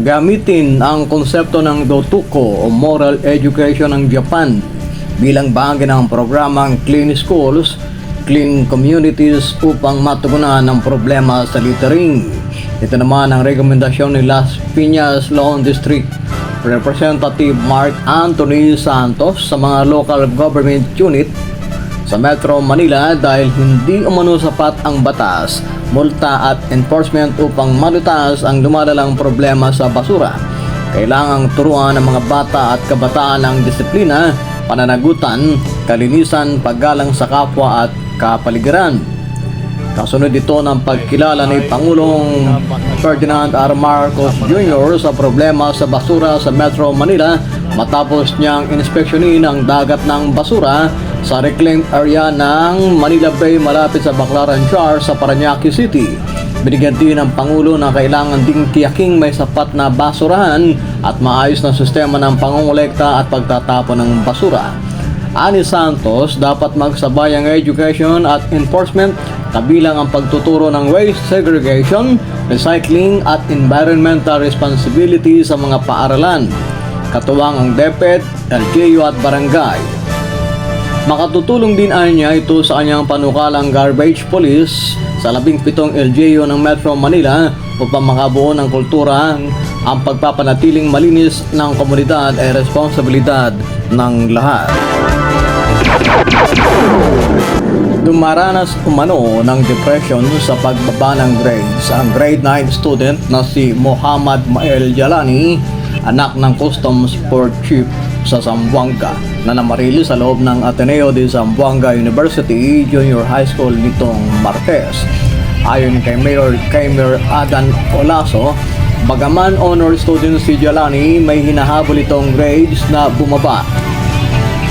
gamitin ang konsepto ng Dotuko o Moral Education ng Japan bilang bahagi ng programang Clean Schools, Clean Communities upang matugunan ang problema sa littering. Ito naman ang rekomendasyon ni Las Piñas Lawn District Representative Mark Anthony Santos sa mga local government unit sa Metro Manila dahil hindi umano sapat ang batas, multa at enforcement upang malutas ang lumalalang problema sa basura. Kailangang turuan ng mga bata at kabataan ang disiplina, pananagutan, kalinisan, paggalang sa kapwa at kapaligiran. Kasunod ito ng pagkilala ni Pangulong Ferdinand R. Marcos Jr. sa problema sa basura sa Metro Manila matapos niyang inspeksyonin ang dagat ng basura sa reclaimed area ng Manila Bay malapit sa Baclaran Char sa Parañaque City. Binigyan din ng Pangulo na kailangan ding tiyaking may sapat na basurahan at maayos na sistema ng pangongolekta at pagtatapon ng basura. Ani Santos, dapat magsabay ang education at enforcement kabilang ang pagtuturo ng waste segregation, recycling at environmental responsibility sa mga paaralan, katuwang ang DepEd, LGU at barangay. Makatutulong din niya ito sa kanyang panukalang garbage police sa 17 LGU ng Metro Manila upang makabuo ng kultura ang pagpapanatiling malinis ng komunidad ay responsibilidad ng lahat. Dumaranas umano ng depression sa pagbaba ng grades ang grade 9 student na si Muhammad Mael Jalani, anak ng Customs Port Chief sa Zamboanga, na namarili sa loob ng Ateneo de Zamboanga University Junior High School nitong Martes. Ayon kay Mayor Adan Olaso, bagaman honor student si Jalani, may hinahabol itong grades na bumaba.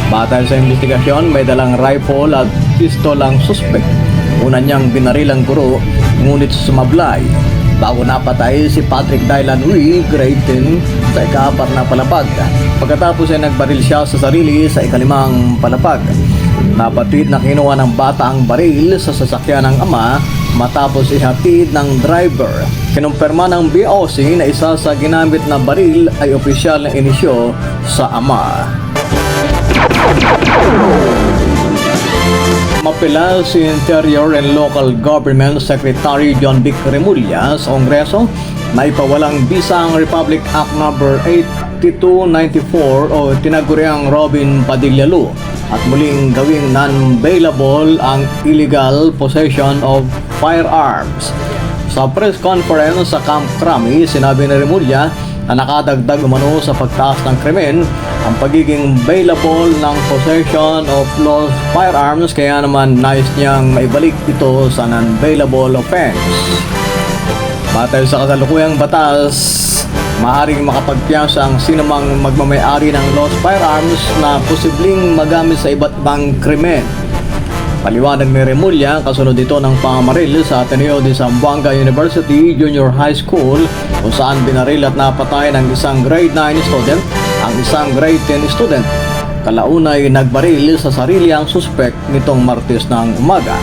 Batay sa investigasyon, may dalang rifle at pistol ang suspect. Una niyang binaril ang guro, ngunit sumablay. Bago napatay si Patrick Dylan Rui, grade 10, sa ika-4 na palapag. Pagkatapos ay nagbaril siya sa sarili sa ika-5 palapag. Napatid na kinuha ng bata ang baril sa sasakyan ng ama matapos ihatid ng driver. Kinumpirma ng BOC na isa sa ginamit na baril ay opisyal na inisyo sa ama. Mapila si Interior and Local Government Secretary John Vic Remulla sa Kongreso na ipawalang bisa ang Republic Act No. 8294 o tinaguriang Robin Padilla Law at muling gawing non-bailable ang illegal possession of firearms. Sa press conference sa Camp Crame, sinabi ni Remulla na nakadagdag umano sa pagtaas ng krimen ang pagiging bailable ng possession of lost firearms, kaya naman nais niyang maibalik ito sa non-bailable offense. Batay sa kasalukuyang batas, maaaring makapagpiyasa ang sinumang magmamayari ng lost firearms na posibleng magamit sa iba't ibang krimen. Paliwanag ni Remulla, kasunod ito ng pamamaril sa Ateneo de Zamboanga University Junior High School kung saan binaril at napatay ng isang grade 9 student ang isang grade 10 student. Kalaunay nagbaril sa sarili ang suspect nitong Martes ng umaga.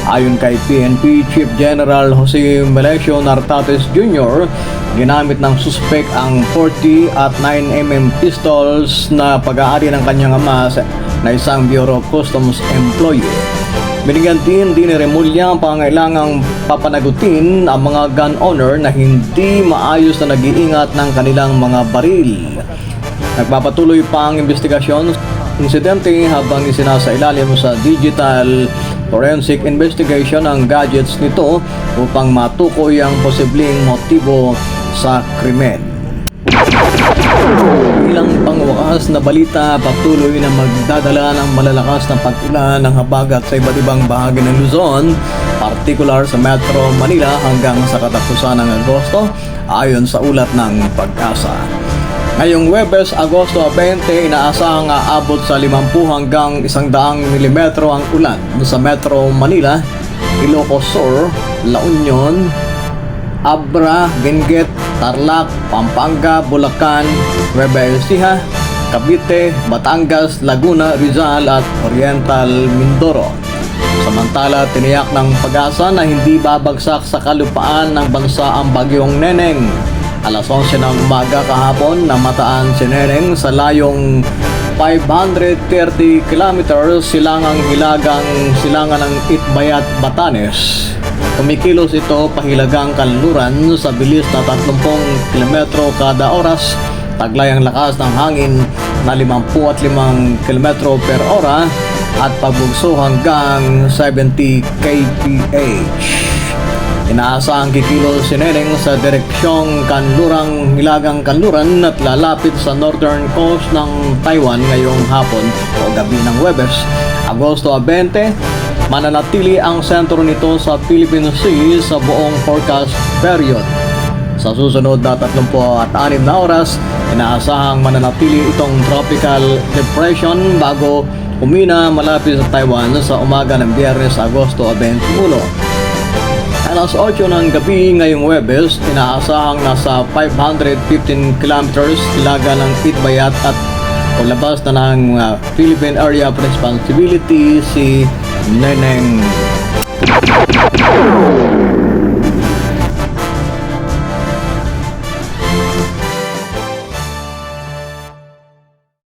Ayon kay PNP Chief General Jose Melesio Nartates Jr., ginamit ng suspect ang 40 at 9mm pistols na pag-aari ng kanyang ama na isang Bureau of Customs employee. Binigyan din ni Remulla ang pangailangang papanagutin ang mga gun owner na hindi maayos na nag-iingat ng kanilang mga baril. Nagpapatuloy pa ang investigasyon insidente habang isinasailalim sa digital forensic investigation ang gadgets nito upang matukoy ang posibleng motibo sa krimen. Bilang pangwakas na balita, patuloy na magdadala ng malalakas na pag-ulan ng habagat sa iba't ibang bahagi ng Luzon, partikular sa Metro Manila hanggang sa katapusan ng Agosto, ayon sa ulat ng Pag-asa. Ngayong Huwebes, Agosto 20, inaasahang aabot sa 50 hanggang 100 mm ang ulan sa Metro Manila, Ilocos Sur, La Union, Abra, Benguet, Tarlac, Pampanga, Bulacan, Nueva Ecija, Cavite, Batangas, Laguna, Rizal at Oriental Mindoro. Samantala, tiniyak ng Pag-asa na hindi babagsak sa kalupaan ng bansa ang bagyong Neneng. Alas 11 ng umaga kahapon, namataan si Neneng sa layong 530 kilometers silangang silangan ng Itbayat, Batanes. Kumikilos ito pahilagang kanluran sa bilis na 30 kilometro kada oras. Taglay ang lakas ng hangin na 55 kilometro per ora at pagbugso hanggang 70 kph. Inaasahang kikilos si Neneng sa direksyong Hilagang Kanluran at lalapit sa northern coast ng Taiwan ngayong hapon o gabi ng Huwebes, Agosto 20. Mananatili ang sentro nito sa Philippine Sea sa buong forecast period. Sa susunod na 36 na oras, inaasahang mananatili itong tropical depression bago humina malapit sa Taiwan sa umaga ng Biyernes, Agosto 21. Alas 8 ng gabi ngayong Huwebes, inaasahang nasa 515 kilometers ilaga ng Itbayat at ulabas na ng Philippine Area of Responsibility si Neneng.